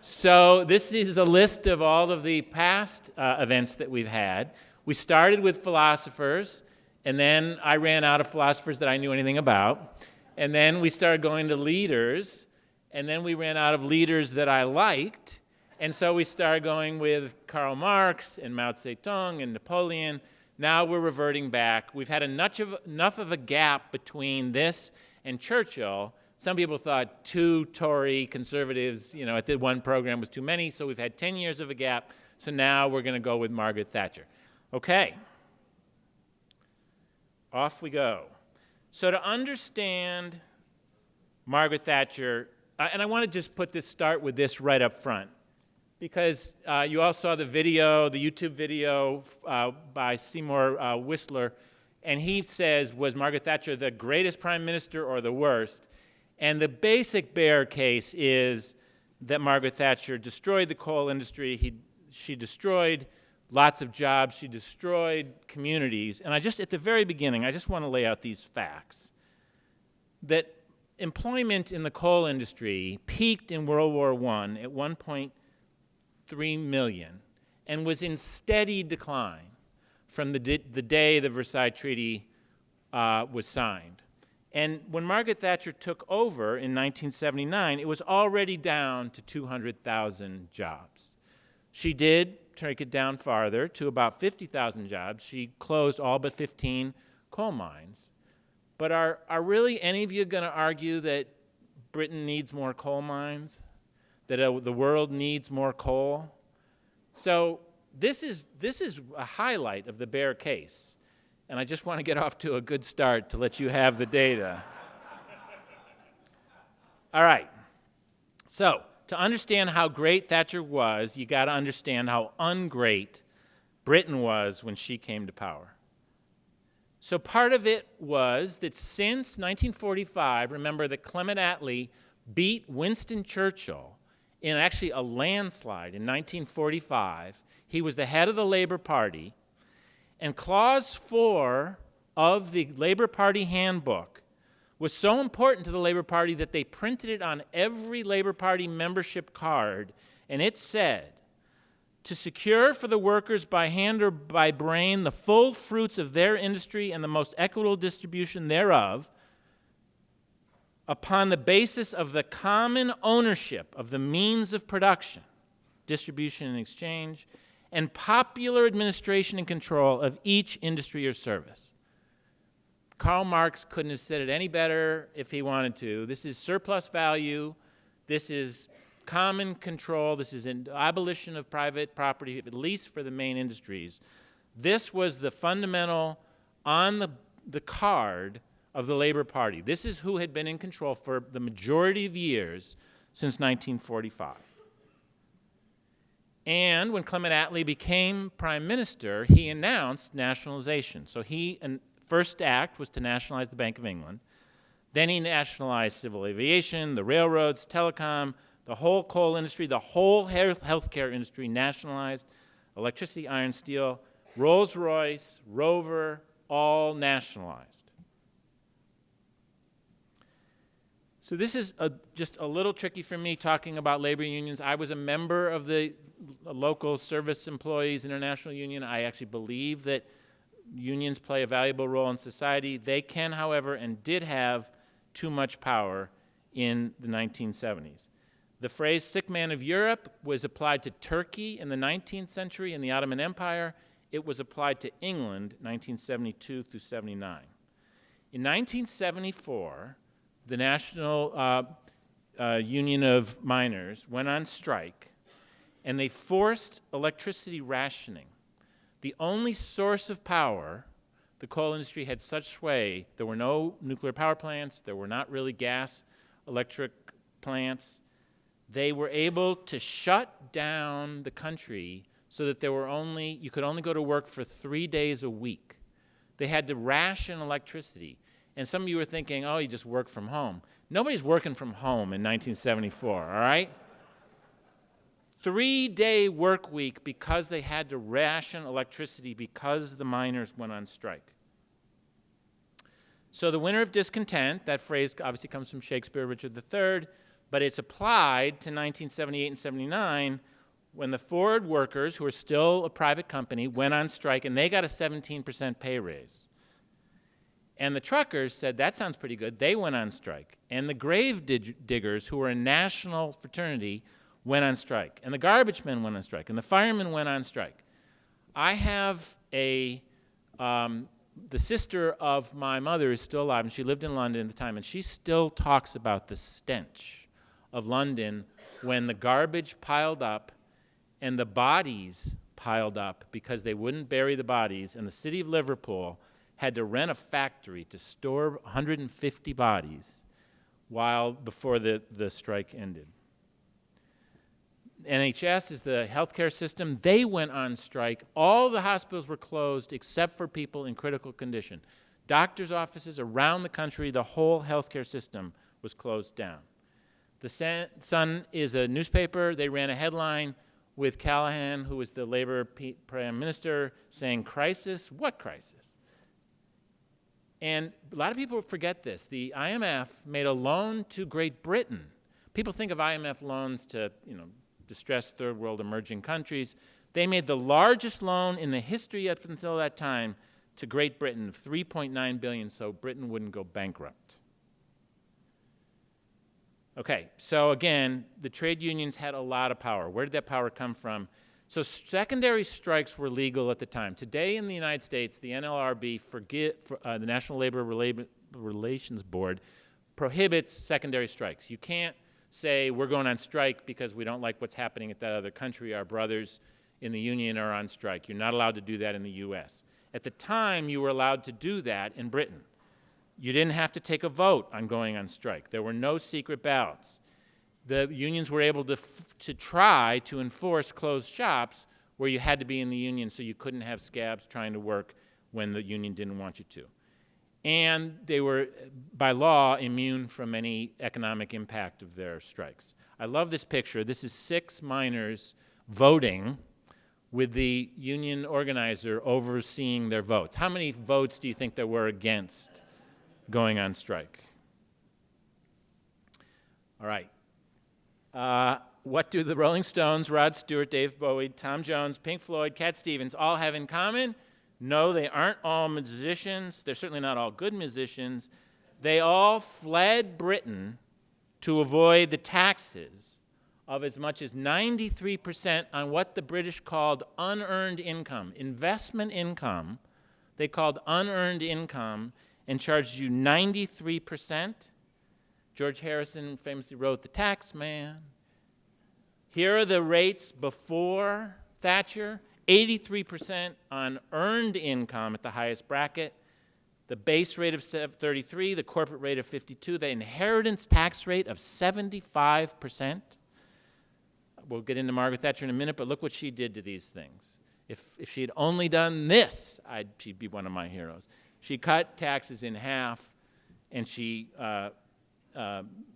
So this is a list of all of the past events that we've had. We started with philosophers, and then I ran out of philosophers that I knew anything about. And then we started going to leaders, and then we ran out of leaders that I liked. And so we started going with Karl Marx and Mao Zedong and Napoleon. Now we're reverting back. We've had enough of a gap between this and Churchill. Some people thought 2 Tory conservatives, at the one program was too many, so we've had 10 years of a gap. So now we're going to go with Margaret Thatcher. Okay. Off we go. So to understand Margaret Thatcher, and I want to just start with this right up front, because you all saw the video, the YouTube video by Seymour Whistler, and he says, was Margaret Thatcher the greatest prime minister or the worst? And the basic bear case is that Margaret Thatcher destroyed the coal industry. She destroyed lots of jobs. She destroyed communities. And at the very beginning, I just want to lay out these facts. That employment in the coal industry peaked in World War I at 1.3 million and was in steady decline from the day the Versailles Treaty was signed. And when Margaret Thatcher took over in 1979, it was already down to 200,000 jobs. She did take it down farther to about 50,000 jobs. She closed all but 15 coal mines. But are really any of you going to argue that Britain needs more coal mines? That the world needs more coal? So this is a highlight of the bear case. And I just want to get off to a good start to let you have the data. All right. So to understand how great Thatcher was, you got to understand how ungreat Britain was when she came to power. So part of it was that since 1945, remember that Clement Attlee beat Winston Churchill in actually a landslide in 1945. He was the head of the Labor Party. And Clause 4 of the Labor Party handbook was so important to the Labor Party that they printed it on every Labor Party membership card, and it said, to secure for the workers by hand or by brain the full fruits of their industry and the most equitable distribution thereof, upon the basis of the common ownership of the means of production, distribution and exchange, and popular administration and control of each industry or service. Karl Marx couldn't have said it any better if he wanted to. This is surplus value. This is common control. This is an abolition of private property, at least for the main industries. This was the fundamental on the card of the Labor Party. This is who had been in control for the majority of years since 1945. And when Clement Attlee became prime minister, he announced nationalization. So first act was to nationalize the Bank of England. Then he nationalized civil aviation, the railroads, telecom, the whole coal industry, the whole healthcare industry nationalized, electricity, iron, steel, Rolls-Royce, Rover, all nationalized. So this is just a little tricky for me talking about labor unions. I was a member of the Local Service Employees International Union. I actually believe that unions play a valuable role in society. They can, however, and did have too much power in the 1970s. The phrase sick man of Europe was applied to Turkey in the 19th century in the Ottoman Empire. It was applied to England 1972 through 79. In 1974, the National Union of Miners went on strike, and they forced electricity rationing. The only source of power, the coal industry had such sway, there were no nuclear power plants, there were not really gas electric plants. They were able to shut down the country so that you could only go to work for 3 days a week. They had to ration electricity. And some of you were thinking, oh, you just work from home. Nobody's working from home in 1974, all right? 3-day work week because they had to ration electricity because the miners went on strike. So the winter of discontent, that phrase obviously comes from Shakespeare, Richard III, But it's applied to 1978 and 79 when the Ford workers, who are still a private company, went on strike, and they got a 17% pay raise. And the truckers said, that sounds pretty good. They went on strike. And the grave diggers, who were a national fraternity, went on strike. And the garbage men went on strike. And the firemen went on strike. I have the sister of my mother is still alive, and she lived in London at the time, and she still talks about the stench of London when the garbage piled up and the bodies piled up because they wouldn't bury the bodies, and the city of Liverpool had to rent a factory to store 150 bodies before the strike ended. NHS is the healthcare system. They went on strike. All the hospitals were closed except for people in critical condition. Doctors' offices around the country, the whole healthcare system was closed down. The Sun is a newspaper. They ran a headline with Callaghan, who was the Labor Prime Minister, saying, crisis? What crisis? And a lot of people forget this. The IMF made a loan to Great Britain. People think of IMF loans to, distressed third world emerging countries. They made the largest loan in the history up until that time to Great Britain of $3.9 billion, so Britain wouldn't go bankrupt. Okay, so again, the trade unions had a lot of power. Where did that power come from? So secondary strikes were legal at the time. Today in the United States, the NLRB, the National Labor Relations Board, prohibits secondary strikes. You can't say we're going on strike because we don't like what's happening at that other country. Our brothers in the union are on strike. You're not allowed to do that in the US. At the time, you were allowed to do that in Britain. You didn't have to take a vote on going on strike. There were no secret ballots. The unions were able to try to enforce closed shops where you had to be in the union, so you couldn't have scabs trying to work when the union didn't want you to. And they were, by law, immune from any economic impact of their strikes. I love this picture. This is 6 miners voting with the union organizer overseeing their votes. How many votes do you think there were against going on strike? All right. What do the Rolling Stones, Rod Stewart, Dave Bowie, Tom Jones, Pink Floyd, Cat Stevens all have in common? No, they aren't all musicians. They're certainly not all good musicians. They all fled Britain to avoid the taxes of as much as 93% on what the British called unearned income. Investment income, they called unearned income, and charged you 93%. George Harrison famously wrote The Tax Man. Here are the rates before Thatcher. 83% on earned income at the highest bracket, the base rate of 33, the corporate rate of 52, the inheritance tax rate of 75%. We'll get into Margaret Thatcher in a minute, but look what she did to these things. If she had only done this, she'd be one of my heroes. She cut taxes in half, and she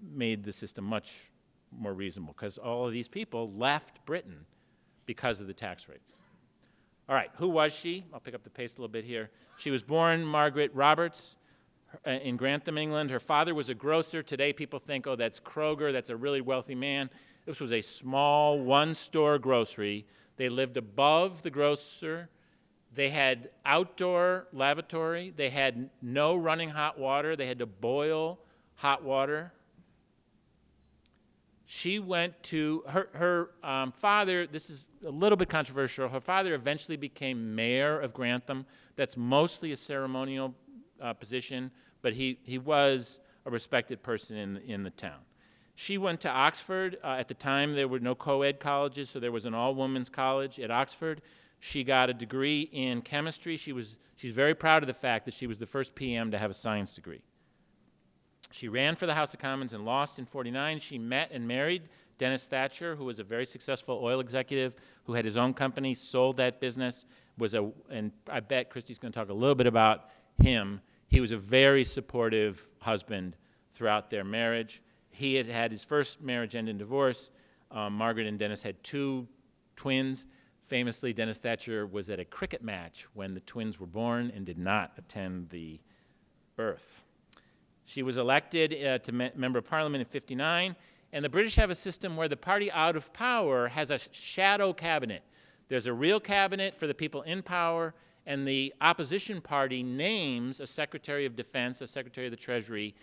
made the system much more reasonable, because all of these people left Britain because of the tax rates. All right, who was she? I'll pick up the pace a little bit here. She was born Margaret Roberts in Grantham, England. Her father was a grocer. Today people think, oh, that's Kroger, that's a really wealthy man. This was a small one-store grocery. They lived above the grocer. They had outdoor lavatory. They had no running hot water. They had to boil hot water. She went to, her father, this is a little bit controversial, her father eventually became mayor of Grantham. That's mostly a ceremonial position, but he was a respected person in the town. She went to Oxford. At the time, there were no co-ed colleges, so there was an all-women's college at Oxford. She got a degree in chemistry. She's very proud of the fact that she was the first PM to have a science degree. She ran for the House of Commons and lost in '49. She met and married Dennis Thatcher, who was a very successful oil executive who had his own company, sold that business, and I bet Christie's going to talk a little bit about him. He was a very supportive husband throughout their marriage. He had had his first marriage end in divorce. Margaret and Dennis had 2 twins. Famously, Dennis Thatcher was at a cricket match when the twins were born and did not attend the birth. She was elected to member of Parliament in '59, And the British have a system where the party out of power has a shadow cabinet. There's a real cabinet for the people in power, and the opposition party names a Secretary of Defense, a Secretary of the Treasury,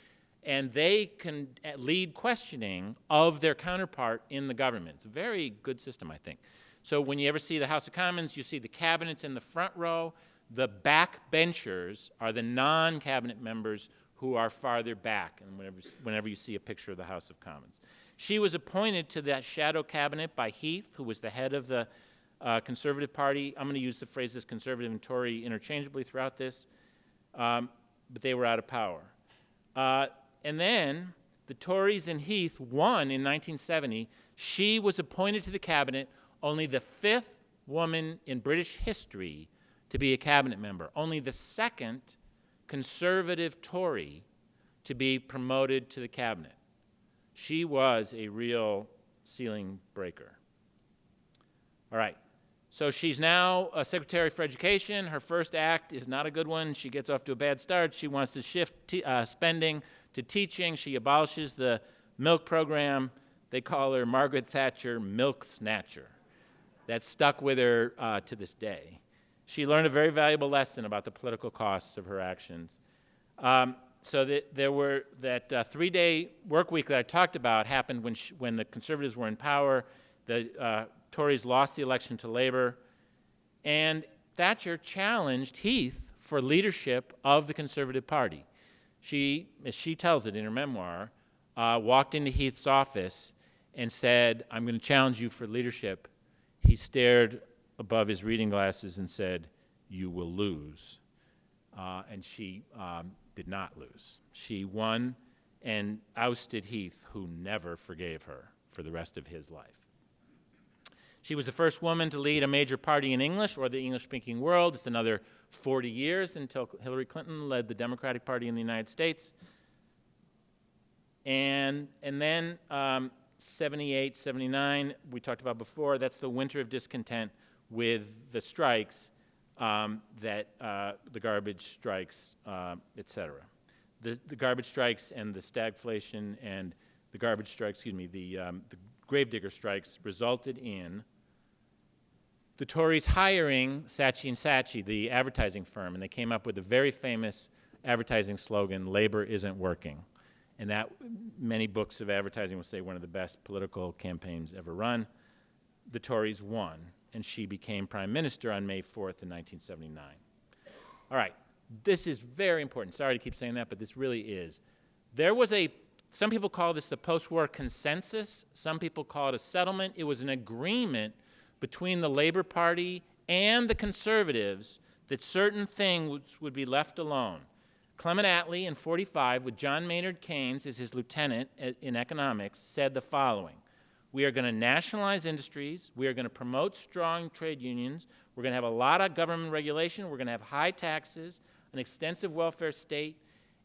and they can lead questioning of their counterpart in the government. It's a very good system, I think. So when you ever see the House of Commons, you see the cabinets in the front row. The back benchers are the non-cabinet members who are farther back, and whenever you see a picture of the House of Commons. She was appointed to that shadow cabinet by Heath, who was the head of the Conservative Party. I'm going to use the phrases Conservative and Tory interchangeably throughout this, but they were out of power. And then the Tories and Heath won in 1970. She was appointed to the cabinet, only the 5th woman in British history to be a cabinet member, only the 2nd conservative Tory to be promoted to the cabinet. She was a real ceiling breaker. All right, so she's now a Secretary for Education. Her first act is not a good one. She gets off to a bad start. She wants to shift spending to teaching. She abolishes the milk program. They call her Margaret Thatcher Milk Snatcher. That stuck with her to this day. She learned a very valuable lesson about the political costs of her actions. So there were that 3-day work week that I talked about happened when the Conservatives were in power. The Tories lost the election to Labour, and Thatcher challenged Heath for leadership of the Conservative Party. She, as she tells it in her memoir, walked into Heath's office and said, "I'm going to challenge you for leadership." He stared above his reading glasses and said, "You will lose." And she did not lose. She won and ousted Heath, who never forgave her for the rest of his life. She was the first woman to lead a major party in English or the English-speaking world. It's another 40 years until Hillary Clinton led the Democratic Party in the United States. And then 78, 79, we talked about before, that's the winter of discontent with the strikes, the garbage strikes, et cetera. The garbage strikes and the stagflation and the garbage strikes, the gravedigger strikes resulted in the Tories hiring Saatchi & Saatchi, the advertising firm, and they came up with a very famous advertising slogan, "Labor isn't working." And that, many books of advertising will say, one of the best political campaigns ever run. The Tories won, and she became prime minister on May 4th in 1979. All right, this is very important. Sorry to keep saying that, but this really is. There was some people call this the post-war consensus. Some people call it a settlement. It was an agreement between the Labor Party and the Conservatives that certain things would be left alone. Clement Attlee in 1945, with John Maynard Keynes as his lieutenant in economics, said the following: "We are going to nationalize industries. We are going to promote strong trade unions. We're going to have a lot of government regulation. We're going to have high taxes, an extensive welfare state,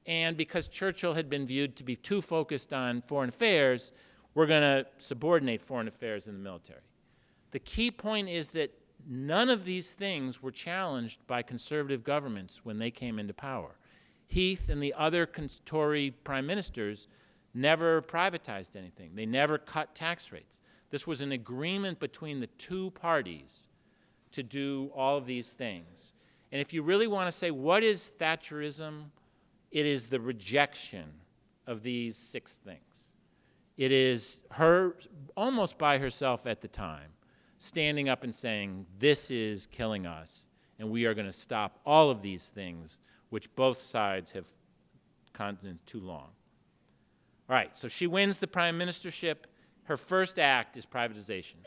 and because Churchill had been viewed to be too focused on foreign affairs, we're going to subordinate foreign affairs in the military." The key point is that none of these things were challenged by conservative governments when they came into power. Heath and the other Tory prime ministers never privatized anything. They never cut tax rates. This was an agreement between the two parties to do all of these things. And if you really want to say, what is Thatcherism? It is the rejection of these 6 things. It is her, almost by herself at the time, standing up and saying, this is killing us, and we are going to stop all of these things, which both sides have contended too long. All right, so she wins the prime ministership. Her first act is privatization.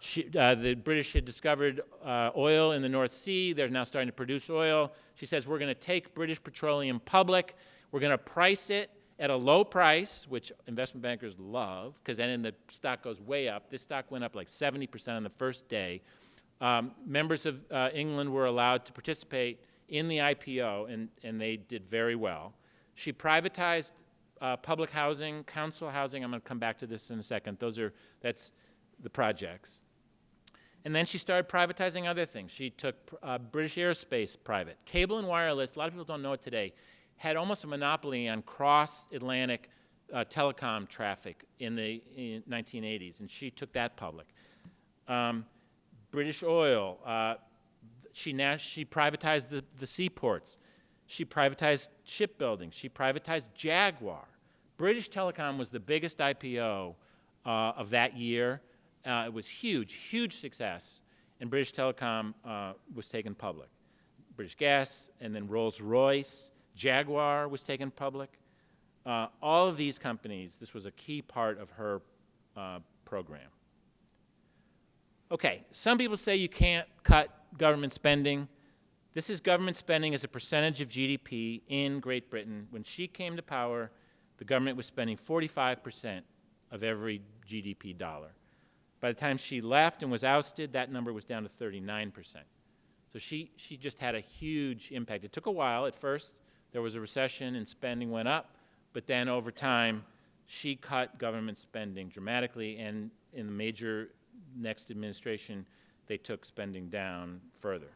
The British had discovered oil in the North Sea. They're now starting to produce oil. She says, we're going to take British petroleum public. We're going to price it at a low price, which investment bankers love, because then the stock goes way up. This stock went up like 70% on the first day. Members of England were allowed to participate in the IPO, and they did very well. She privatized public housing, council housing. I'm going to come back to this in a second. That's the projects. And then she started privatizing other things. She took British aerospace private. Cable and wireless, a lot of people don't know it today, had almost a monopoly on cross-Atlantic telecom traffic in the 1980s, and she took that public. British Oil, she privatized the seaports. She privatized shipbuilding. She privatized Jaguar. British Telecom was the biggest IPO of that year. It was huge, huge success, and British Telecom was taken public. British Gas, and then Rolls-Royce, Jaguar was taken public. All of these companies, this was a key part of her program. Okay, some people say you can't cut government spending. This is government spending as a percentage of GDP in Great Britain. When she came to power, the government was spending 45% of every GDP dollar. By the time she left and was ousted, that number was down to 39%. So she just had a huge impact. It took a while. At first, there was a recession and spending went up, but then over time, she cut government spending dramatically, and in the major next administration, they took spending down further.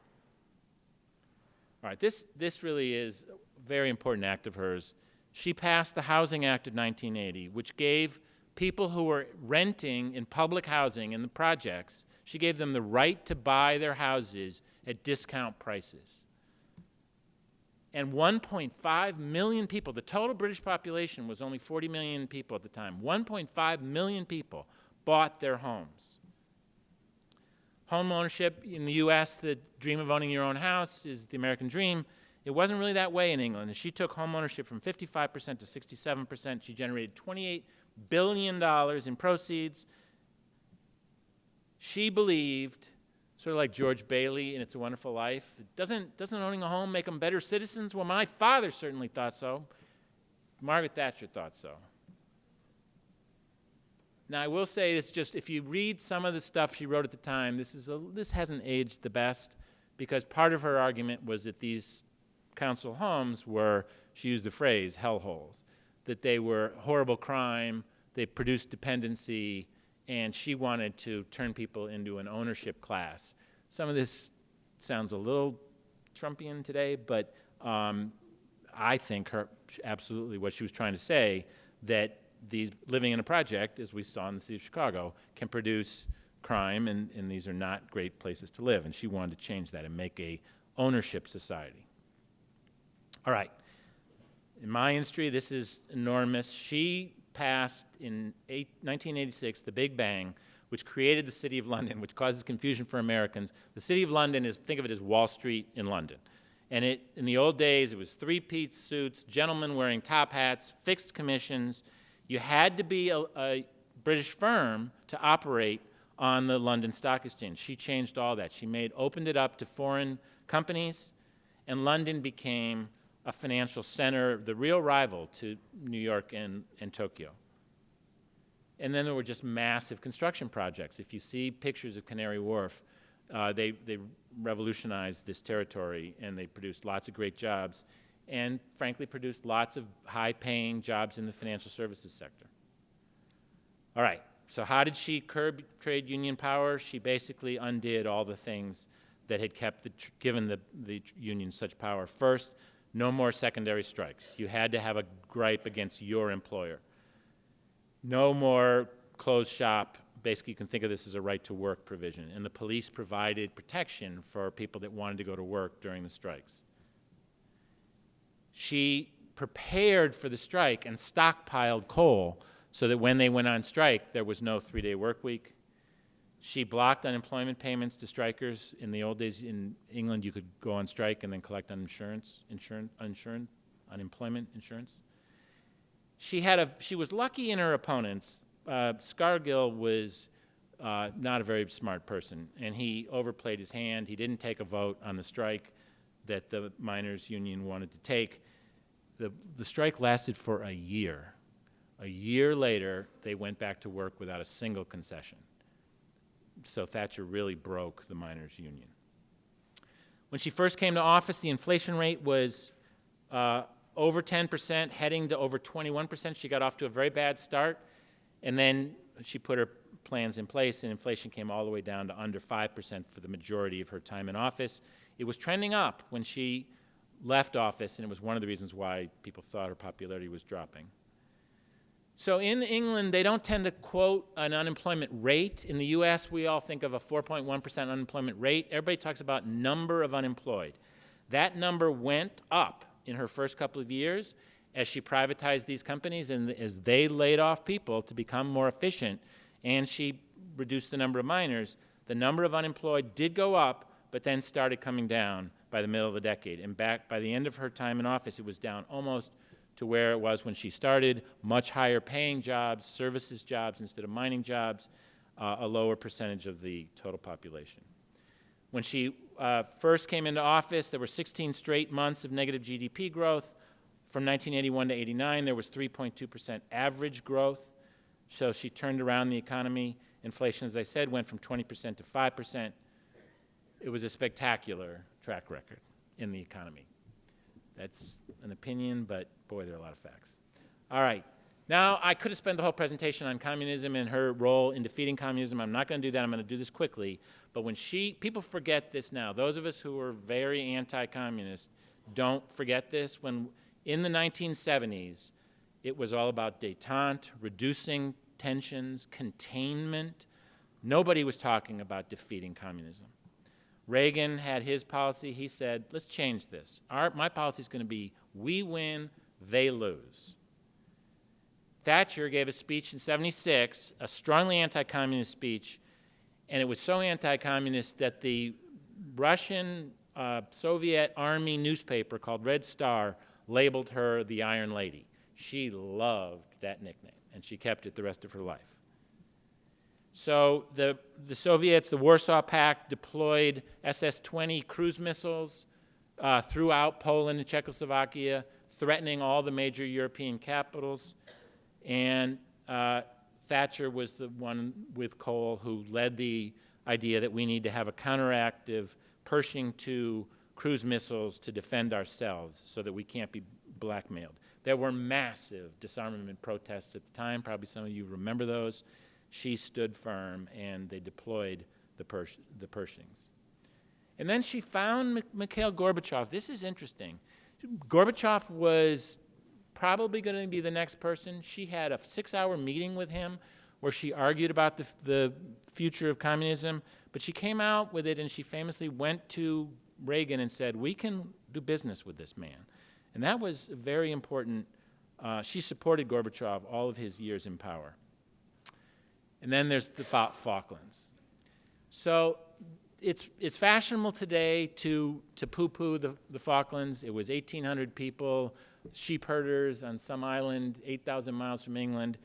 All right, this really is a very important act of hers. She passed the Housing Act of 1980, which gave people who were renting in public housing in the projects, she gave them the right to buy their houses at discount prices. And 1.5 million people, the total British population was only 40 million people at the time, 1.5 million people bought their homes. Home ownership in the US, the dream of owning your own house is the American dream. It wasn't really that way in England. And she took home ownership from 55% to 67%. She generated $28 billion in proceeds. She believed, sort of like George Bailey in It's a Wonderful Life, doesn't owning a home make them better citizens? Well, my father certainly thought so. Margaret Thatcher thought so. Now, I will say this, just if you read some of the stuff she wrote at the time, this hasn't aged the best, because part of her argument was that these council homes were, she used the phrase, hellholes, that they were horrible crime, they produced dependency, and she wanted to turn people into an ownership class. Some of this sounds a little Trumpian today, but I think absolutely what she was trying to say, that these living in a project, as we saw in the city of Chicago, can produce crime, and these are not great places to live. And she wanted to change that and make a ownership society. All right. In my history, this is enormous. She passed in 1986 the Big Bang, which created the City of London, which causes confusion for Americans. The City of London is, think of it as Wall Street in London. And in the old days, it was three-piece suits, gentlemen wearing top hats, fixed commissions. You had to be a British firm to operate on the London Stock Exchange. She changed all that. She opened it up to foreign companies, and London became a financial center, the real rival to New York and Tokyo. And then there were just massive construction projects. If you see pictures of Canary Wharf, they revolutionized this territory, and they produced lots of great jobs, and frankly produced lots of high-paying jobs in the financial services sector. All right, so how did she curb trade union power? She basically undid all the things that had given the unions such power. First, no more secondary strikes. You had to have a gripe against your employer. No more closed shop. Basically, you can think of this as a right-to-work provision. And the police provided protection for people that wanted to go to work during the strikes. She prepared for the strike and stockpiled coal so that when they went on strike, there was no three-day work week. She blocked unemployment payments to strikers. In the old days in England, you could go on strike and then collect unemployment insurance. She was lucky in her opponents. Scargill was not a very smart person, and he overplayed his hand. He didn't take a vote on the strike that the miners' union wanted to take. The strike lasted for a year. A year later, they went back to work without a single concession. So Thatcher really broke the miners' union. When she first came to office, the inflation rate was over 10%, heading to over 21%. She got off to a very bad start, and then she put her plans in place, and inflation came all the way down to under 5% for the majority of her time in office. It was trending up when she left office, and it was one of the reasons why people thought her popularity was dropping. So in England, they don't tend to quote an unemployment rate. In the US, we all think of a 4.1% unemployment rate. Everybody talks about number of unemployed. That number went up in her first couple of years as she privatized these companies and as they laid off people to become more efficient, and she reduced the number of miners. The number of unemployed did go up, but then started coming down by the middle of the decade. And back by the end of her time in office, it was down almost to where it was when she started, much higher paying jobs, services jobs instead of mining jobs, a lower percentage of the total population. When she first came into office, there were 16 straight months of negative GDP growth. From 1981 to 89, there was 3.2% average growth. So she turned around the economy. Inflation, as I said, went from 20% to 5%. It was a spectacular track record in the economy. That's an opinion, but boy, there are a lot of facts. All right. Now, I could have spent the whole presentation on communism and her role in defeating communism. I'm not going to do that. I'm going to do this quickly. But when people forget this now. Those of us who are very anti-communist don't forget this. When in the 1970s, it was all about détente, reducing tensions, containment. Nobody was talking about defeating communism. Reagan had his policy. He said, let's change this. My policy is going to be, we win, they lose. Thatcher gave a speech in '76, a strongly anti-communist speech, and it was so anti-communist that the Russian Soviet Army newspaper called Red Star labeled her the Iron Lady. She loved that nickname, and she kept it the rest of her life. So the Soviets, the Warsaw Pact, deployed SS-20 cruise missiles throughout Poland and Czechoslovakia, threatening all the major European capitals. And Thatcher was the one with Kohl who led the idea that we need to have a counteractive Pershing II cruise missiles to defend ourselves so that we can't be blackmailed. There were massive disarmament protests at the time. Probably some of you remember those. She stood firm, and they deployed the Pershings. And then she found Mikhail Gorbachev. This is interesting. Gorbachev was probably going to be the next person. She had a 6-hour meeting with him where she argued about the future of communism, but she came out with it, and she famously went to Reagan and said, we can do business with this man. And that was very important. She supported Gorbachev all of his years in power. And then there's the Falklands. So it's fashionable today to poo-poo the Falklands. It was 1,800 people, sheep herders on some island 8,000 miles from England.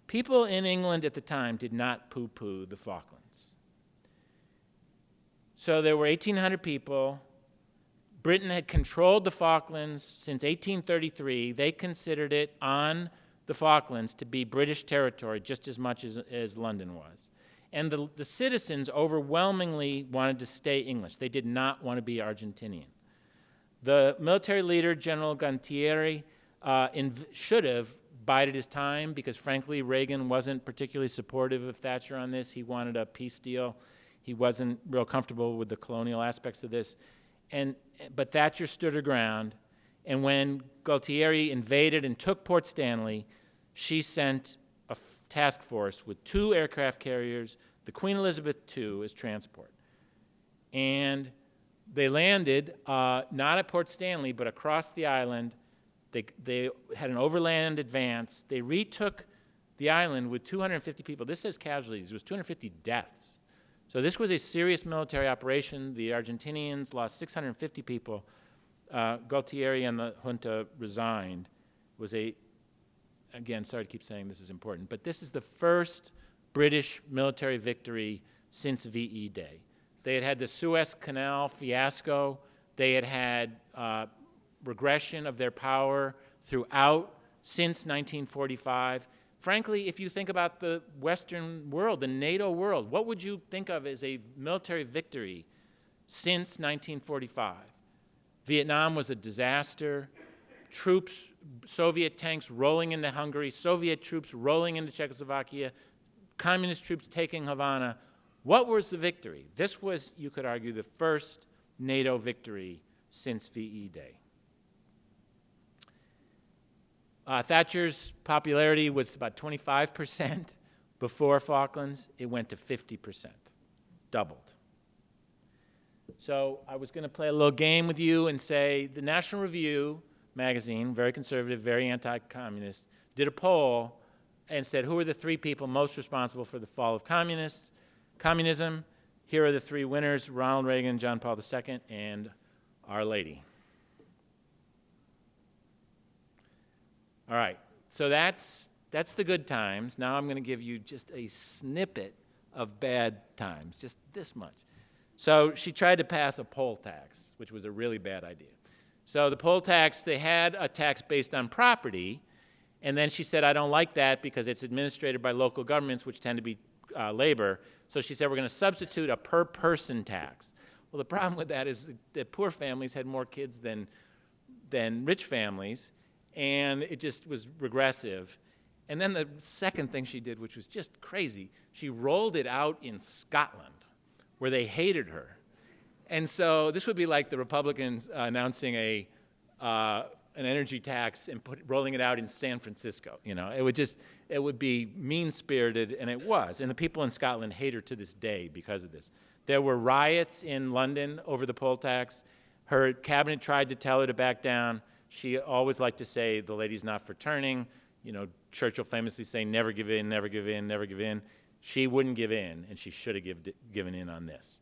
People in England at the time did not poo-poo the Falklands. So there were 1,800 people. Britain had controlled the Falklands since 1833. They considered it on the Falklands to be British territory just as much as London was. And the citizens overwhelmingly wanted to stay English. They did not want to be Argentinian. The military leader, General Gantieri, should have bided his time because, frankly, Reagan wasn't particularly supportive of Thatcher on this. He wanted a peace deal. He wasn't real comfortable with the colonial aspects of this. But Thatcher stood her ground, and when Galtieri invaded and took Port Stanley, she sent a task force with 2 aircraft carriers, the Queen Elizabeth II as transport. And they landed not at Port Stanley, but across the island. They had an overland advance. They retook the island with 250 people. This says casualties. It was 250 deaths. So this was a serious military operation. The Argentinians lost 650 people. Galtieri and the junta resigned. Again, sorry to keep saying this is important, but this is the first British military victory since VE Day. They had had the Suez Canal fiasco. They had had regression of their power throughout since 1945. Frankly, if you think about the Western world, the NATO world, what would you think of as a military victory since 1945? Vietnam was a disaster. Troops, Soviet tanks rolling into Hungary, Soviet troops rolling into Czechoslovakia, communist troops taking Havana. What was the victory? This was, you could argue, the first NATO victory since VE Day. Thatcher's popularity was about 25% before Falklands. It went to 50%, doubled. So I was going to play a little game with you and say the National Review magazine, very conservative, very anti-communist, did a poll and said, who are the 3 people most responsible for the fall of communism? Here are the 3 winners: Ronald Reagan, John Paul II, and Our Lady. All right, so that's the good times. Now I'm going to give you just a snippet of bad times, just this much. So she tried to pass a poll tax, which was a really bad idea. So the poll tax, they had a tax based on property, and then she said, I don't like that because it's administered by local governments, which tend to be labor. So she said, we're going to substitute a per-person tax. Well, the problem with that is that poor families had more kids than rich families, and it just was regressive. And then the second thing she did, which was just crazy, she rolled it out in Scotland, where they hated her. And so this would be like the Republicans announcing an energy tax and rolling it out in San Francisco. You know, it would be mean-spirited, and it was. And the people in Scotland hate her to this day because of this. There were riots in London over the poll tax. Her cabinet tried to tell her to back down. She always liked to say, the lady's not for turning. You know, Churchill famously saying, never give in, never give in, never give in. She wouldn't give in, and she should have given in on this.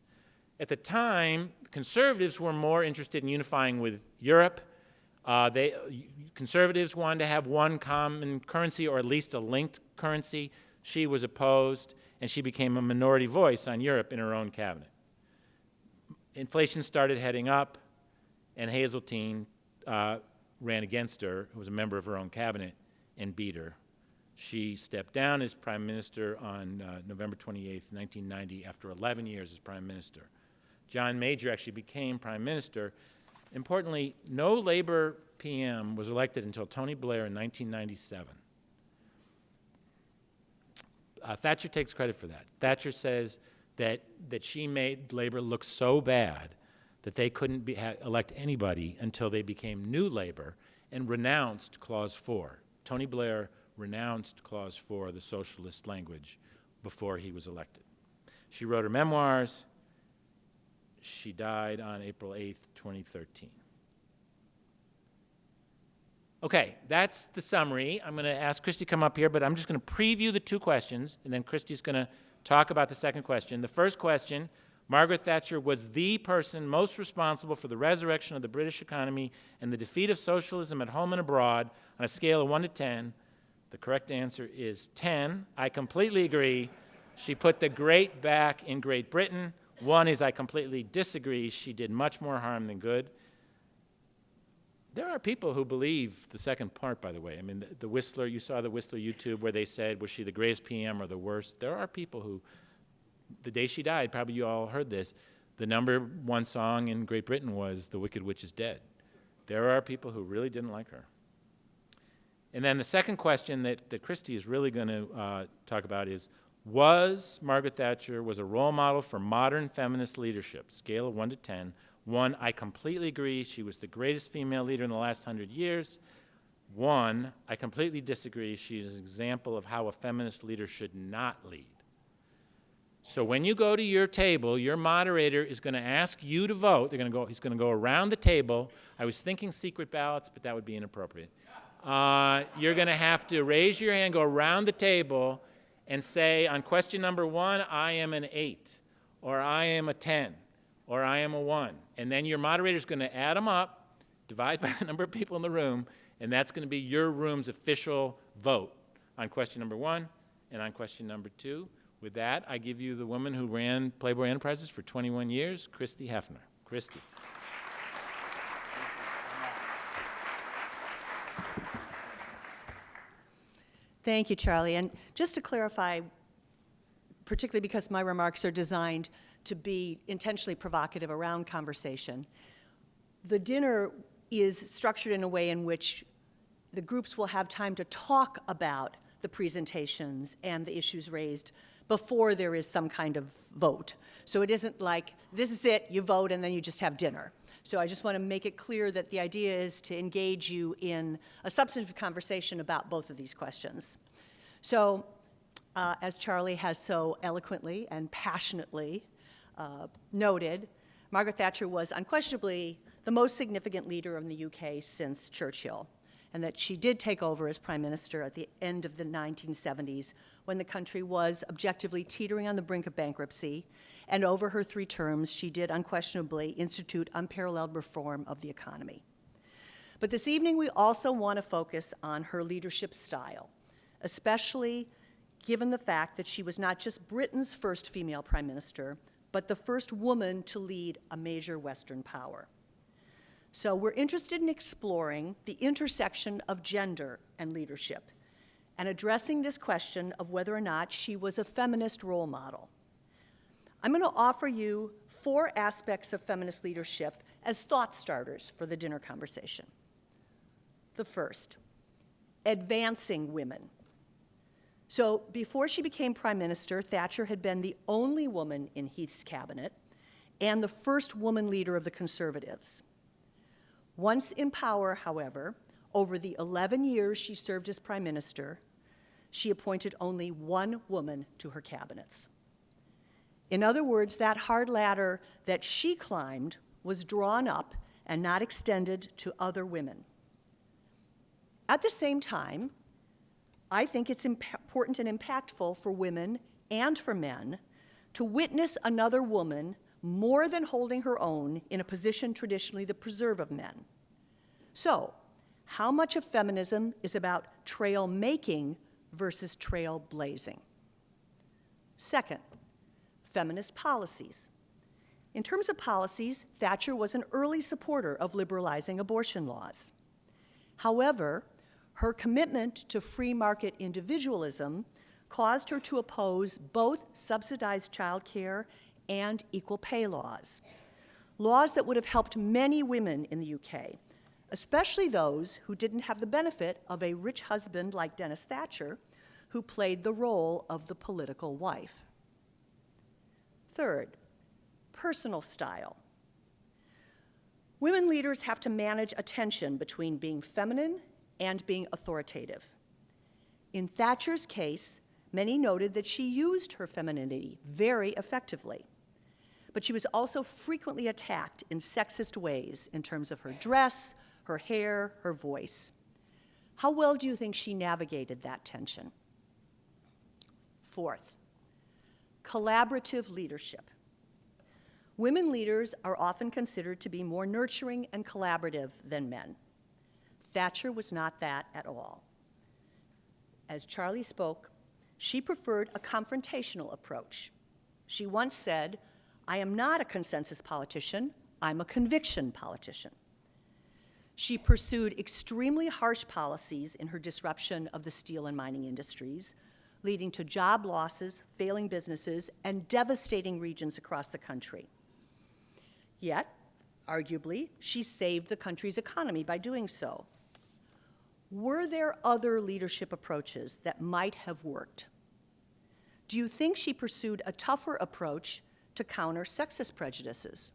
At the time, conservatives were more interested in unifying with Europe. Conservatives wanted to have one common currency, or at least a linked currency. She was opposed, and she became a minority voice on Europe in her own cabinet. Inflation started heading up, and Hazeltine ran against her, who was a member of her own cabinet, and beat her. She stepped down as prime minister on November 28, 1990, after 11 years as prime minister. John Major actually became prime minister. Importantly, no Labor PM was elected until Tony Blair in 1997. Thatcher takes credit for that. Thatcher says that she made Labor look so bad that they couldn't elect anybody until they became New Labor and renounced Clause 4. Tony Blair renounced Clause 4, the socialist language, before he was elected. She wrote her memoirs. She died on April 8th, 2013. Okay, that's the summary. I'm going to ask Christie to come up here, but I'm just going to preview the 2 questions, and then Christie's going to talk about the second question. The first question, Margaret Thatcher was the person most responsible for the resurrection of the British economy and the defeat of socialism at home and abroad on a scale of 1 to 10. The correct answer is 10. I completely agree. She put the great back in Great Britain. 1 is I completely disagree. She did much more harm than good. There are people who believe the second part, by the way. I mean, the Whistler, you saw the Whistler YouTube where they said, was she the greatest PM or the worst? There are people who, the day she died, probably you all heard this, the #1 song in Great Britain was The Wicked Witch is Dead. There are people who really didn't like her. And then the second question that Christie is really going to talk about is, was Margaret Thatcher was a role model for modern feminist leadership, scale of 1 to 10. 1, I completely agree, she was the greatest female leader in the last 100 years. 1, I completely disagree, she is an example of how a feminist leader should not lead. So when you go to your table, your moderator is going to ask you to vote. He's going to go around the table. I was thinking secret ballots, but that would be inappropriate. You're going to have to raise your hand, go around the table, and say, on question number 1, I am an 8, or I am a 10, or I am a 1. And then your moderator is going to add them up, divide by the number of people in the room, and that's going to be your room's official vote on question number 1 and on question number 2. With that, I give you the woman who ran Playboy Enterprises for 21 years, Christie Hefner. Christie. Thank you, Charlie. And just to clarify, particularly because my remarks are designed to be intentionally provocative around conversation, the dinner is structured in a way in which the groups will have time to talk about the presentations and the issues raised before there is some kind of vote. So it isn't like, this is it, you vote, and then you just have dinner. So I just want to make it clear that the idea is to engage you in a substantive conversation about both of these questions. So, as Charlie has so eloquently and passionately noted, Margaret Thatcher was unquestionably the most significant leader in the UK since Churchill, and that she did take over as Prime Minister at the end of the 1970s when the country was objectively teetering on the brink of bankruptcy, and over her 3 terms, she did unquestionably institute unparalleled reform of the economy. But this evening, we also want to focus on her leadership style, especially given the fact that she was not just Britain's first female prime minister, but the first woman to lead a major Western power. So we're interested in exploring the intersection of gender and leadership and addressing this question of whether or not she was a feminist role model. I'm going to offer you 4 aspects of feminist leadership as thought starters for the dinner conversation. The first, advancing women. So before she became prime minister, Thatcher had been the only woman in Heath's cabinet and the first woman leader of the Conservatives. Once in power, however, over the 11 years she served as prime minister, she appointed only 1 woman to her cabinets. In other words, that hard ladder that she climbed was drawn up and not extended to other women. At the same time, I think it's important and impactful for women and for men to witness another woman more than holding her own in a position traditionally the preserve of men. So, how much of feminism is about trail making versus trail blazing? Second, feminist policies. In terms of policies, Thatcher was an early supporter of liberalizing abortion laws. However, her commitment to free market individualism caused her to oppose both subsidized childcare and equal pay laws, laws that would have helped many women in the UK, especially those who didn't have the benefit of a rich husband like Dennis Thatcher, who played the role of the political wife. Third, personal style. Women leaders have to manage a tension between being feminine and being authoritative. In Thatcher's case, many noted that she used her femininity very effectively, but she was also frequently attacked in sexist ways in terms of her dress, her hair, her voice. How well do you think she navigated that tension? Fourth, collaborative leadership. Women leaders are often considered to be more nurturing and collaborative than men. Thatcher was not that at all. As Charlie spoke, she preferred a confrontational approach. She once said, "I am not a consensus politician, I'm a conviction politician." She pursued extremely harsh policies in her disruption of the steel and mining industries, leading to job losses, failing businesses, and devastating regions across the country. Yet, arguably, she saved the country's economy by doing so. Were there other leadership approaches that might have worked? Do you think she pursued a tougher approach to counter sexist prejudices?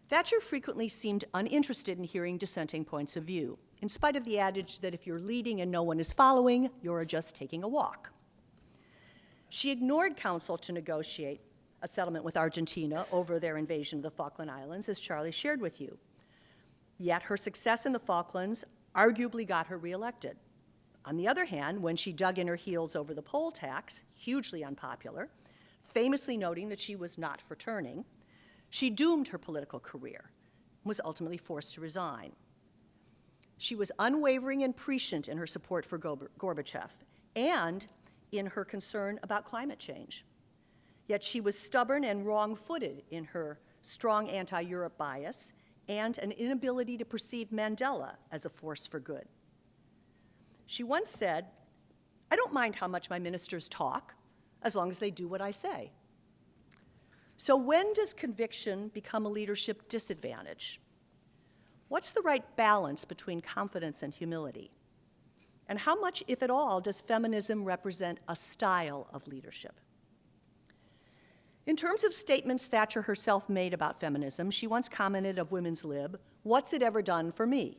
Thatcher frequently seemed uninterested in hearing dissenting points of view, in spite of the adage that if you're leading and no one is following, you're just taking a walk. She ignored counsel to negotiate a settlement with Argentina over their invasion of the Falkland Islands, as Charlie shared with you. Yet her success in the Falklands arguably got her reelected. On the other hand, when she dug in her heels over the poll tax, hugely unpopular, famously noting that she was not for turning, she doomed her political career and was ultimately forced to resign. She was unwavering and prescient in her support for Gorbachev and in her concern about climate change. Yet she was stubborn and wrong-footed in her strong anti-Europe bias and an inability to perceive Mandela as a force for good. She once said, "I don't mind how much my ministers talk, as long as they do what I say." So when does conviction become a leadership disadvantage? What's the right balance between confidence and humility? And how much, if at all, does feminism represent a style of leadership? In terms of statements Thatcher herself made about feminism, she once commented of Women's Lib, "What's it ever done for me?"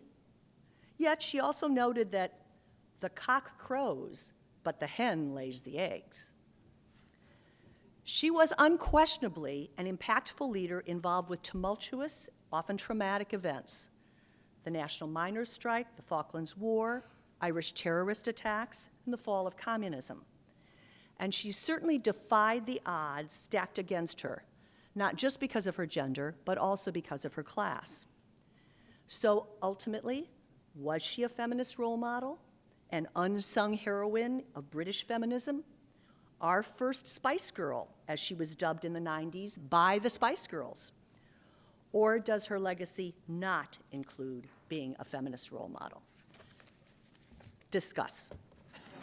Yet she also noted that the cock crows, but the hen lays the eggs. She was unquestionably an impactful leader involved with tumultuous, often traumatic events: the National Miners' Strike, the Falklands War, Irish terrorist attacks, and the fall of communism. And she certainly defied the odds stacked against her, not just because of her gender, but also because of her class. So ultimately, was she a feminist role model, an unsung heroine of British feminism, our first Spice Girl, as she was dubbed in the 90s by the Spice Girls? Or does her legacy not include being a feminist role model? Discuss.